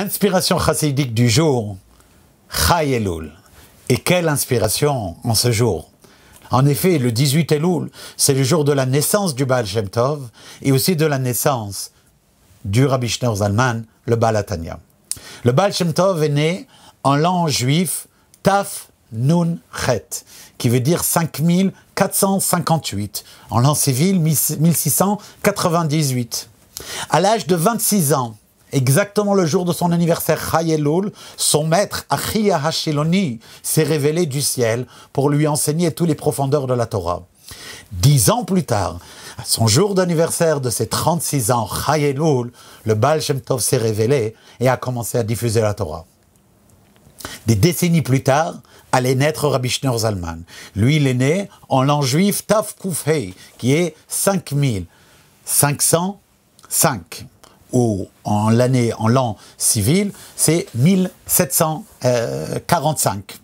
Inspiration chassidique du jour, Chai Elul. Et quelle inspiration en ce jour! En effet, le 18 Elul, c'est le jour de la naissance du Baal Shem Tov et aussi de la naissance du Rabbi Shneur Zalman, le Baal HaTanya. Le Baal Shem Tov est né en l'an juif Taf Nun Chet, qui veut dire 5458, en l'an civil 1698. À l'âge de 26 ans, exactement le jour de son anniversaire Chai Elul, son maître Achia Hashiloni s'est révélé du ciel pour lui enseigner toutes les profondeurs de la Torah. 10 ans plus tard, à son jour d'anniversaire de ses 36 ans, Chai Elul, le Baal Shem Tov s'est révélé et a commencé à diffuser la Torah. Des décennies plus tard, allait naître Rabbi Shneur Zalman. Lui, il est né en l'an juif Tav Kuf Hei, qui est 5505. Ou en l'an civil, c'est 1745.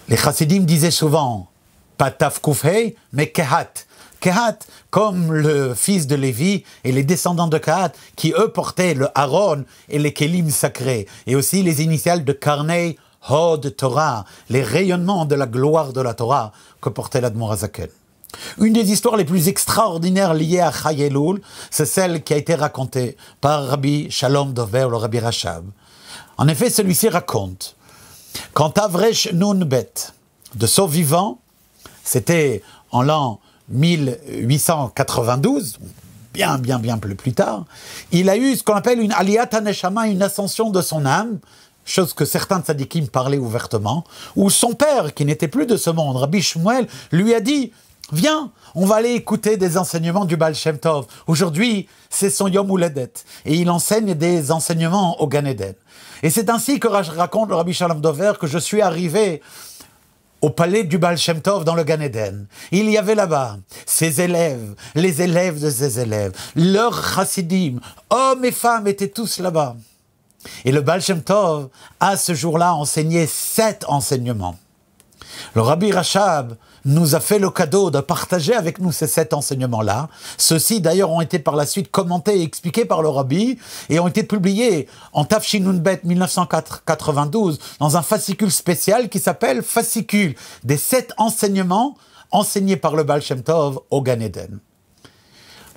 Les chassidim disaient souvent, pas Tav Kuf Hei, mais Kehat. Kehat, comme le fils de Lévi et les descendants de Kehat, qui eux portaient le Aaron et les Kélim sacrés, et aussi les initiales de Karnei Hod Torah, les rayonnements de la gloire de la Torah que portait l'Admor HaZaken. Une des histoires les plus extraordinaires liées à Chai Elul, c'est celle qui a été racontée par Rabbi Shalom Dover, le Rabbi Rachab. En effet, celui-ci raconte, quand Avresh Nun Bet, de son vivant, c'était en l'an 1892, bien plus tard, il a eu ce qu'on appelle une Aliyat HaNeshama, une ascension de son âme, chose que certains tzadikim parlaient ouvertement, où son père, qui n'était plus de ce monde, Rabbi Shmuel, lui a dit: viens, on va aller écouter des enseignements du Baal Shem Tov. Aujourd'hui, c'est son Yom Huledet. Et il enseigne des enseignements au Gan Eden. Et c'est ainsi que raconte le Rabbi Shalom Dover que je suis arrivé au palais du Baal Shem Tov dans le Gan Eden. Il y avait là-bas ses élèves, les élèves de ses élèves, leurs chassidim, hommes et femmes étaient tous là-bas. Et le Baal Shem Tov, à ce jour-là, enseigné 7 enseignements. Le Rabbi Rachab nous a fait le cadeau de partager avec nous ces 7 enseignements-là. Ceux-ci, d'ailleurs, ont été par la suite commentés et expliqués par le Rabbi et ont été publiés en Tafshin Nun Bet 1992 dans un fascicule spécial qui s'appelle Fascicule des 7 enseignements enseignés par le Baal Shem Tov au Gan Eden.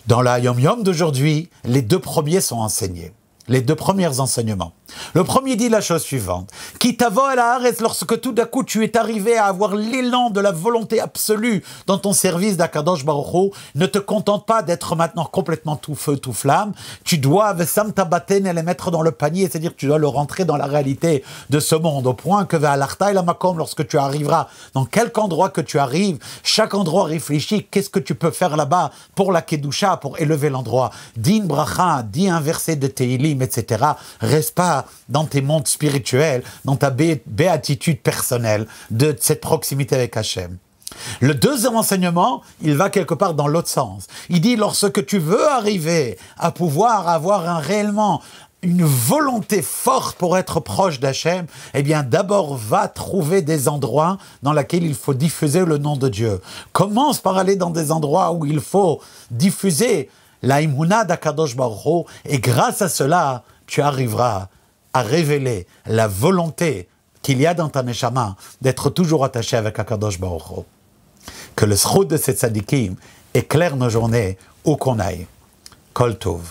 Dans la Yom Yom d'aujourd'hui, les 2 premiers sont enseignés. Les 2 premiers enseignements. Le premier dit la chose suivante. Qui t'avo à la Haaretz, lorsque tout d'un coup tu es arrivé à avoir l'élan de la volonté absolue dans ton service d'Akadosh Baruch Hu, ne te contente pas d'être maintenant complètement tout feu, tout flamme. Tu dois, vesam tabaten, les mettre dans le panier, c'est-à-dire que tu dois le rentrer dans la réalité de ce monde, au point que vers l'Arta et la Makom, lorsque tu arriveras dans quelque endroit que tu arrives, chaque endroit réfléchit, qu'est-ce que tu peux faire là-bas pour la Kedusha, pour élever l'endroit. Dis une bracha, dis un verset de Tehillim, etc. Reste pas dans tes mondes spirituels, dans ta béatitude personnelle de cette proximité avec Hachem. Le deuxième enseignement, il va quelque part dans l'autre sens. Il dit, lorsque tu veux arriver à pouvoir avoir réellement une volonté forte pour être proche d'Hachem, eh bien d'abord va trouver des endroits dans lesquels il faut diffuser le nom de Dieu. Commence par aller dans des endroits où il faut diffuser la Imuna d'Akadosh Baruch Hu, et grâce à cela, tu arriveras à révéler la volonté qu'il y a dans ta neshama d'être toujours attaché avec Akadosh Baruch Hu. Que le sroud de ces tzadikim éclaire nos journées où qu'on aille. Kol Tov.